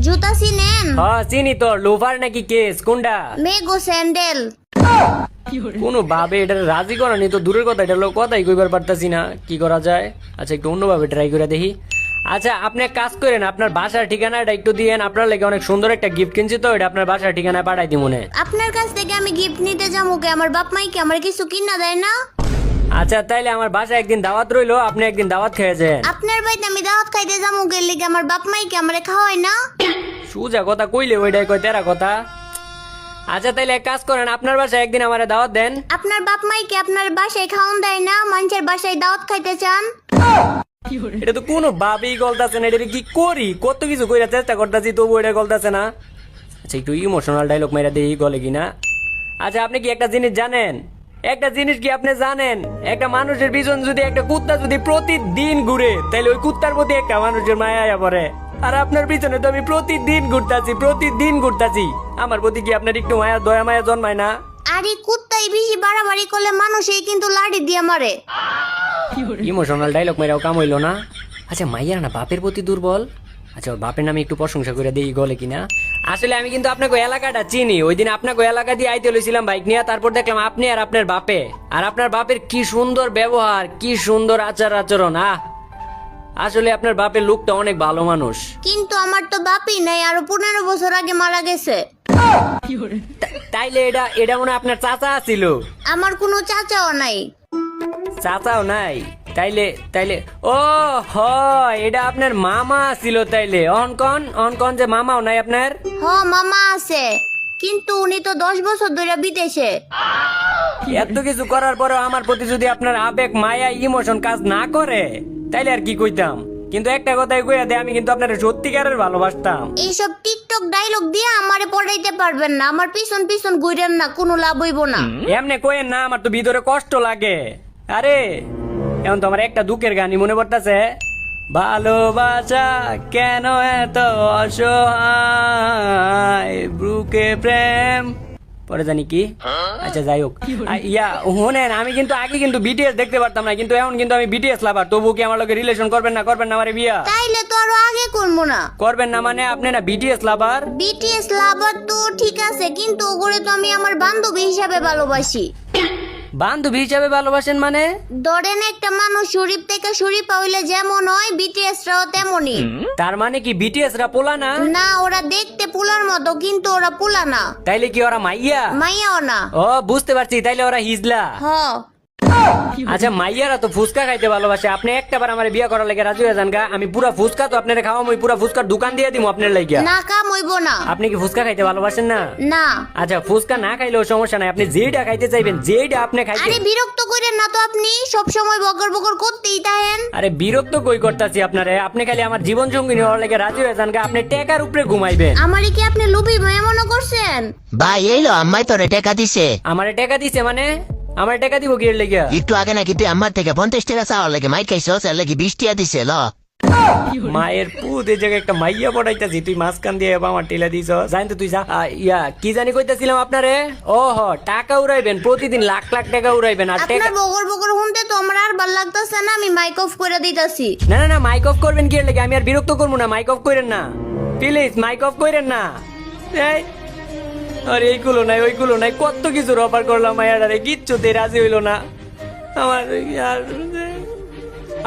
জুতা চিনেন? হ্যাঁ চিনি তো। লোফার নাকি কেস কোনটা? মেগো স্যান্ডেল। কোনো ভাবে এটা রাজি করানি তো দূরের কথা, এটা লোক কথাই কইবার পারতাছি না, কি করা যায়? আচ্ছা একটু অন্যভাবে ট্রাই করে দেখি। আচ্ছা আপনি এক কাজ করেন, আপনার বাসার ঠিকানাটা একটু দিয়েন, আপনার লেগে অনেক সুন্দর একটা গিফট কিনছি তো, এটা আপনার বাসার ঠিকানায় পাঠাই দিই মনে। আপনার কাছ থেকে আমি গিফট নিতে যাবো কে? আমার বাপ মাই কি আমার কিছু কিনা দেয় না? আচ্ছা তাইলে আমার বাসায় একদিন দাওয়াত রইলো, আপনি একদিন দাওয়াত খেয়েছেন। আপনার বাড়িতে আমি দাওয়াত খাইতে যাবো কে লিগে? আমার বাপ মাই কি আমারে খাওয়ায় না? সুজা কথা কইলে ওইটাই কয় তেরা কথা। আচ্ছা তাইলে এক কাজ করেন, আপনার বাসায় একদিন আমারে দাওয়াত দেন। আপনার বাপ মাই কি আপনার বাসায় খাওয়ান দেয় না? মানুষের বাসায় দাওয়াত খাইতে চান? এটা তো কোনো ভাবেই গলতাছে না, এটা কি করি? কত কিছু কইরা চেষ্টা করতেছি তবু এটা গলতাছে না। আচ্ছা একটু ইমোশনাল ডায়লগ মেরা দেই গলে কিনা। আচ্ছা আপনি কি একটা জিনিস জানেন? একটা জিনিস কি আপনি জানেন, একটা মানুষের পিছন যদি একটা কুত্তা যদি প্রতিদিন ঘুরে, তাহলে ওই কুত্তার প্রতি একটা মানুষের মায়া আয়া পড়ে। আর আপনার পিছনে তো আমি প্রতিদিন ঘুরতাছি, আমার প্রতি কি আপনার একটু মায়া দয়া মায়া জন্মায় না? আরে কুত্তাই বেশি বাড়াবাড়ি করলে মানুষই কিন্তু লাড়ি দিয়ে মারে। ইমোশনাল ডায়লগ মেরাও কাম হইলো না। আচ্ছা মাইয়ার না বাপের প্রতি দুর্বল। আচ্ছা ওর বাপের নামে একটু প্রশংসা করে দেই গলে কিনা। আসলে আমি কিন্তু আপনাকে এলাকাটা চিনি, ওই দিন আপনাকে এলাকা দিয়ে আইতে লইছিলাম বাইক নিয়ে, তারপর দেখলাম আপনি আর আপনার বাপে, আর আপনার বাপের কি সুন্দর ব্যবহার, কি সুন্দর আচার আচরণ। আসলে আপনার বাপের লোকটা অনেক ভালো মানুষ। কিন্তু আমার তো বাপই নাই, আরো 15 বছর আগে মারা গেছে। তাইলে এটা মনে হয় আপনার চাচা ছিল? আমার কোনো চাচাও নাই। চাচাও নাই? তাইলে ও হয় এটা আপনার মামা ছিল। তাইলে অনকন যে মামাও নাই আপনার? হ মামা আছে, কিন্তু উনি তো 10 বছর ধরে বিদেশে। এত কিছু করার পরেও আমার প্রতি যদি আপনার আবেগ মায়া ইমোশন কাজ না করে, তাইলে আর কি কইতাম। কিন্তু একটা কথাই কইয়া দে, আমি কিন্তু আপনার সত্যিকারের ভালোবাসতাম। এইসব টিকটক ডায়লগ দিয়ে আমারে পড়াইতে পারবেন না। আমার পিছন পিছন ঘুরেন না, কোনো লাভ হইব না। এমনি কইেন না, আমার তো ভিতরে কষ্ট লাগে। আরে এখন তো আমার একটা দুঃখের গানই মনে পড়তেছে। ভালোবাসা কেন এত অসহায়, বুকে প্রেম পরে জানি কি। আচ্ছা যাই হোক, হোনেন আমি কিন্তু আগে কিন্তু বিটিএস দেখতে পারতাম না, কিন্তু এখন কিন্তু আমি বিটিএস লাভার। তবু কি আমার লগে রিলেশন করবেন না আমারে বিয়া? তাইলে তো আরো আগে করবো না। করবেন না মানে আপনি না বিটিএস লাভার? বিটিএস লাভার তো ঠিক আছে, কিন্তু ওগুলো তো আমি আমার বান্ধবী হিসাবে ভালোবাসি। বান্ধবী হিসাবে ভালোবাসেন মানে? ধরেন একটা মানুষ শরীফ থেকে শরীফ হইলে যেমন হয়, বিটিএস রাও তেমনই। তার মানে কি বিটিএস রা পোলা না? না, ওরা দেখতে পোলার মতো, কিন্তু ওরা পোলা না। তাইলে কি ওরা মাইয়া? মাইয়াও না। ও বুঝতে পারছি, তাইলে ওরা হিজলা। হ। আচ্ছা মাইয়ারা তো ফুচকা খাইতে ভালোবাসে, আপনি একটাবার আমার বিয়ে করার লাগে রাজি হয়ে যান গা। আমি পুরা ফুচকা তো আপনার খাওয়াম, ওই পুরা ফুচকার দোকান দিয়ে দিমু আপনার লাগিয়া। না, কাম হইব না। আপনি কি ফুচকা খাইতে ভালোবাসেন না? না। আচ্ছা ফুচকা না খাইলেও সমস্যা নাই, আপনি যেইটা খাইতে চাইবেন, যেইটা আপনি খাইতে। আরে বিরক্ত করেন না তো, আপনি সব সময় বকর বকর করতেই থাকেন। আরে বিরক্ত কই করতাছি আপনারে? আপনি খালি আমার জীবন সঙ্গিনী হওয়ার লাগে রাজি হয়ে যান গা। আপনি টেকার উপরে ঘুমাইবেন। আমারে কি আপনি লুবি মনে মনে করছেন? ভাই এইলো আম্মাই তোরে টাকা দিছে। আমারে টাকা দিছে মানে? আমার টাকা দিব কি এর লাগিয়া? একটু আগে নাকি তুই আমার থেকে 50 টাকা চাওয়ার লাগে মাইক খাইছস, এর লাগি 20 টাকা দিছে। ল মায়ের পুত, এই জায়গায় একটা মাইয়া পড়াইতাছি, তুই মাঝখান দিয়ে আমার টেলা দিছ। জানি তো তুই যা। কি জানি কইতাছিলাম আপনারে? ওহ টাকা উড়াইবেন, প্রতিদিন লাখ লাখ টাকা উড়াইবেন। আর টাকা আপনার বকর বকর শুনতে তো আমার আর ভাল লাগতেছে না, আমি মাইক অফ করে দিতাছি। না মাইক অফ করবেন কি এর লাগে? আমি আর বিরক্ত করবো না, মাইক অফ করেন না প্লিজ, মাইক অফ করেন না। এই আর এইগুলো নাই ওইগুলো নাই, কত কিছু অফার করলাম মায়ারে, কিচ্ছুতে রাজি হইলো না আমার।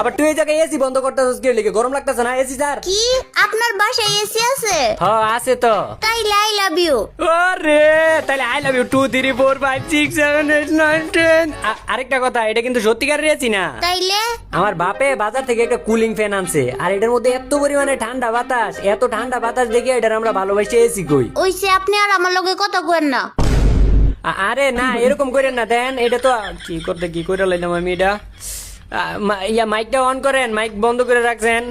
আবার তুই এই জায়গায় এসি বন্ধ করতেছিস কি লিখে? গরম লাগতেছে না? এসি স্যার কি আপনার বাসায় এসি আছে? হ্যাঁ আছে তো। তাইলে আই লাভ ইউ। ওরে তাহলে আই লাভ ইউ 2 3 4 5 6 7 8 9 10। আরেকটা কথা, এটা কিন্তু সত্যিকারের এসি না। তাইলে আমার বাপে বাজার থেকে একটা কুলিং ফ্যান আনছে, আর এটার মধ্যে এত পরিমাণে ঠান্ডা বাতাস, এত ঠান্ডা বাতাস দেখে এটার আমরা ভালোবাসি এসি কই। ওইসে আপনি আর আমার লগে কথা কইেন না। আরে না এরকম করেন না, দেন এটা তো কি করে লাইলাম আমি এটা। মাইকটা অন করেন, মাইক বন্ধ করে রাখছেন।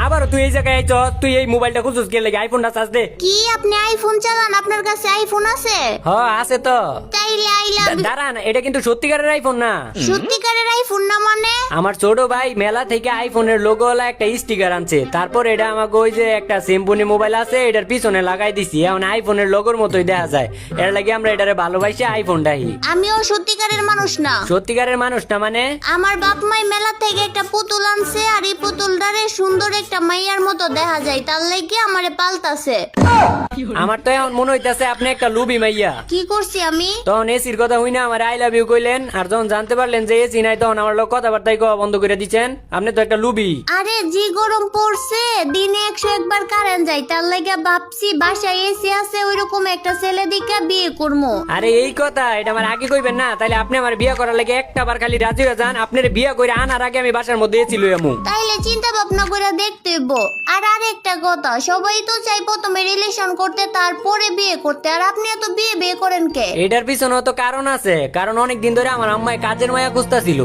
আবার তুই এই জায়গায় আইছ, তুই এই মোবাইলটা খুঁজছিস কে লাগে? আইফোনটা চার্জ দে। কি আপনি আইফোন চালান? আপনার কাছে আইফোন আছে? হ্যাঁ আছে তো। তাইলে আই লাভ ইউ। দাঁড়ান, এটা কিন্তু সত্যিকারের আইফোন না। সত্যিকারের আইফোন না মানে? আমার ছোট ভাই মেলা থেকে আইফোনের লোগো ওলা একটা স্টিকার আনছে, তারপর এটা আমাকে ওই যে একটা সিম্পনি মোবাইল আছে এটার পিছনে লাগাই দিছি, এখন আইফোনের লোগোর মতোই দেখা যায়। এর লাগে আমরা এটারে ভালোবাসি আইফোনটাই। আমিও সত্যিকারের মানুষ না। সত্যিকারের মানুষ না মানে? আমার বাপ মাই মেলা থেকে একটা পুতুল আনছে, আর এই পুতুলটারে সুন্দর একটা মাইয়ার মতো দেখা যায়, তার লাগি আমারে পাল্টাছে। আমার তো এখন মনে হইতাছে আপনি একটা লুবি মাইয়া। কি করছি আমি? তখন এসির কথা হই না আমার আই লাভ ইউ কইলেন, আর যখন জানতে পারলেন যে এসি নাই তখন আমার লোক কথাবার্তাই কওয়া বন্ধ করে দিচ্ছেন। আপনি তো একটা লুবি। আরে জি গরম পড়ছে, দিনে 101 বার কারেন্ট যায়, তার লাগি ভাবছি বাসায় এসি আছে ওইরকম একটা ছেলে দিকে বিয়ে করবো। আরে এই কথা, এটা আমার আগে কইবেন না, তাইলে আপনি আমার বিয়ে করার লাগে একটা বার খালি রাজি হয়ে যান। আপনার বিয়ে করে আনার আগে আমি বাসার মধ্যে এসি লই আমু। তাইলে চিন্তা ভাবনা করে দেখতে হইব। আর আরেকটা কথা, সবাই তো চাই প্রথমে রিলেশন করতে তারপরে বিয়ে করতে, আর আপনি এত বিয়ে বিয়ে করেন কে? এটার পিছনে তো কারণ আছে, কারণ অনেক দিন ধরে আমার আম্মায় কাজের মায়া খুঁজতাছিল।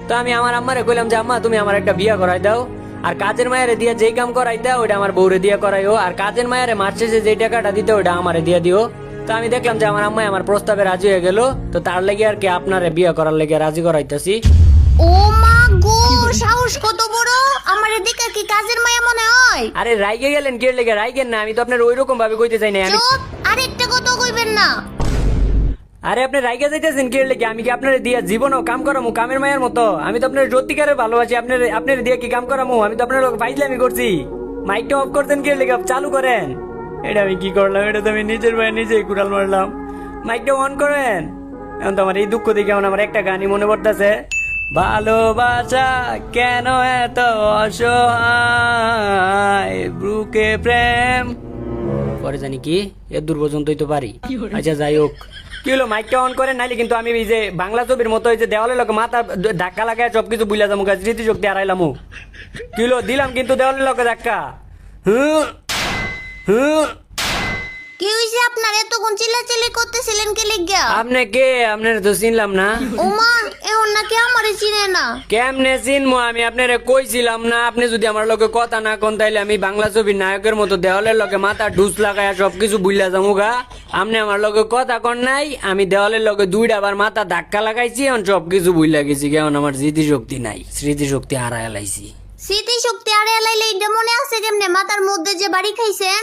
তো আমি আমার আম্মারে কইলাম যে আম্মা তুমি আমার একটা বিয়ে করাই দাও, আর কাজের মায়ারে দিয়ে যেই কাম করাই দাও ওইটা আমার বউরে দিয়ে করাইও, আর কাজের মায়ারে মাস শেষে যে টাকাটা দিতে ওইটা আমারে দিয়ে দিও। তো আমি দেখলাম যে আমার আম্মাই আমার প্রস্তাবে রাজি হয়ে গেল, তো তার লেগে আর কি আপনারে বিয়ে করার লেগে রাজি করাইতাছি। ও মা গো, সাহস কত বড়! আমার এদিকে কি কাজের মায়া মনে হয়? আরে রাইগে গেলেন কি লেগে? রাইগেন না, আমি তো আপনার ওইরকম ভাবে কইতে চাই না। আমি চুপ! আরেকটা কথা কইবেন না। আরে আপনি রাইগে যাইতেছেন কি লেগে? আমি কি আপনার দিয়া জীবনও কাম করামু কামের মায়ের মতো? আমি তো আপনার সত্যিকারের ভালোবাসি। আপনার দিয়ে কি কাম করামু? আমি তো আপনার লোক ফাইজলামি করছি। মাইকটা অফ করতেন কি লেগে? চালু করেন। এটা আমি কি করলাম? এটা তো আমি নিজের ভাই নিজেই কুড়াল মারলাম। মাইকটা অন করেন। এখন তো আমার এই দুঃখ দেখে আমার একটা গানই মনে পড়তেছে। ভালোবাসা কেন এত অসহায়, বুকে প্রেম। পরে জানি কি এর দূর পর্যন্তই তো পারি। আচ্ছা যাই হোক, কি হলো মাইকটা অন করেন, নাইলে কিন্তু আমি এই যে বাংলা ছবির মতো যে দেওয়ালের লোক মাথা ধাক্কা লাগায় সবকিছু বুঝলা যাবো, স্মৃতিশক্তি হারাইলাম। কি হলো দিলাম কিন্তু দেওয়ালের লোকে ধাক্কা। হুম হুম। কি হইছে আপনার? এতক্ষণ চিল্লাচিল্লি করতেছিলেন কি লিগা? আপনি কে? আপনার তো চিনলাম না। ও মা, এখন নাকি আমারে চিনে না? কেমনে চিনবো? আমি আপনারে কইছিলাম না, আপনি যদি আমার লগে কথা না কোন তাইলে আমি বাংলা ছবির নায়কের মতো দেওয়ালের লগে মাথা ঢুস লাগায় সবকিছু বুঝলা যাবো গা। আপনি আমার লগে কথা কন নাই, আমি দেওয়ালের লগে 2টা বার মাথা ধাক্কা লাগাইছি, এখন সবকিছু বুঝলা গেছি। কেমন আমার স্মৃতিশক্তি নাই, স্মৃতিশক্তি হারায় লাইছি। স্মৃতিশক্তি আরে লাইলে এটা মনে আছে কেমনে? মাথার মধ্যে যে বাড়ি খাইছেন।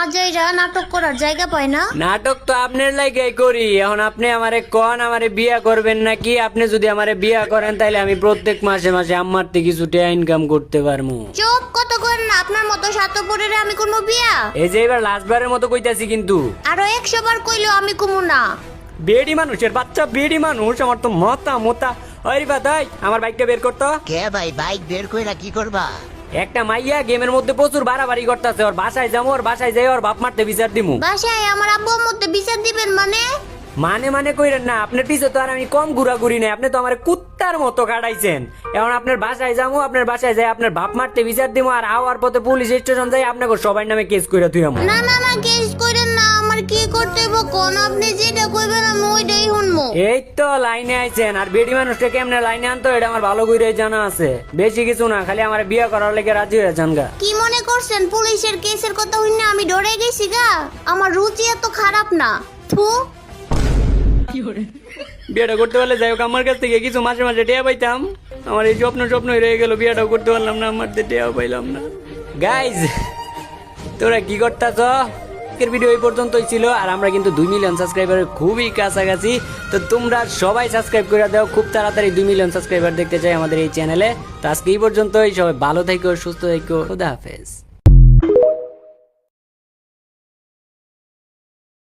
আজ এরা নাটক করার জায়গা পায় না। নাটক তো আপনার লাইগাই করি। এখন আপনি আমারে কোন আমারে বিয়া করবেন নাকি? আপনি যদি আমারে বিয়া করেন তাইলে আমি প্রত্যেক মাসে মাসে আমার থেকে কিছু টাকা ইনকাম করতে পারবো। চুপ! কত করেন না, আপনার মতো স্বার্থপরের আমি কোনো বিয়া। এই যে এবার লাস্টবারের মতো কইতাছি কিন্তু। আরো 100 বার কইলেও আমি কমু না। বেডি মানুষের বাচ্চা, বেডি মানুষ। আমার তো মতা মতা। ওই বাদাই আমার বাইকটা বের করতো। কে ভাই বাইক বের কইরা কি করবা? একটা মাইয়া গেমের মধ্যে প্রচুর বাড়াবাড়ি করতেছে। ওর বাসায় যাবো, ওর বাসায় যাই ওর বাপ মারতে বিচার দিমু। বাসায় আমার আব্বুর মধ্যে বিচার দিবেন মানে? মানে কইরেন না, আপনার পিছে তো আর আমি কম ঘুরাঘুরি নাই। আপনি তো আমার কুত্তার মতো কাটাইছেন। এখন আপনার বাসায় যাবো, আপনার বাসায় যাই আপনার বাপ মারতে বিচার দিমু, আর আওয়ার পথে পুলিশ স্টেশন যাই আপনাকে সবাই নামে কেস কইরা তুই আমার। না না না, কেস করেন না। আমার কি করতে হইব কোন? আপনি যেটা কইবেন আমি ওইটাই শুনবো। এই তো লাইনে আইছেন। আর বেডি মানুষটা কেমনে লাইনে আনতো এটা আমার ভালো করে জানা আছে। বেশি কিছু না, খালি আমার বিয়ে করার লেগে রাজি হয়ে যান গা। কি মনে করছেন পুলিশের কেসের কথা হইনা আমি ডরে গেছি গা? আমার রুচি এত খারাপ না। থু! বিয়েটা করতে পারলে যাই হোক, আমার কাছ থেকে কিছু মাসে মাসে টেয়া পাইতাম। আমার এই স্বপ্নই রয়ে গেল, বিয়েটাও করতে পারলাম না, আমার টেয়াও পাইলাম না। গাইজ তোরা কি করতাছ? আজকের ভিডিও এই পর্যন্তই ছিল, আর আমরা কিন্তু 2 মিলিয়ন সাবস্ক্রাইবারের খুবই কাছাকাছি। তো তোমরা সবাই সাবস্ক্রাইব করে দাও, খুব তাড়াতাড়ি 2 মিলিয়ন সাবস্ক্রাইবার দেখতে চাই আমাদের এই চ্যানেলে। তো আজকে এই পর্যন্তই, সবাই ভালো থেকো, সুস্থ থেকো, খুদা হাফেজ।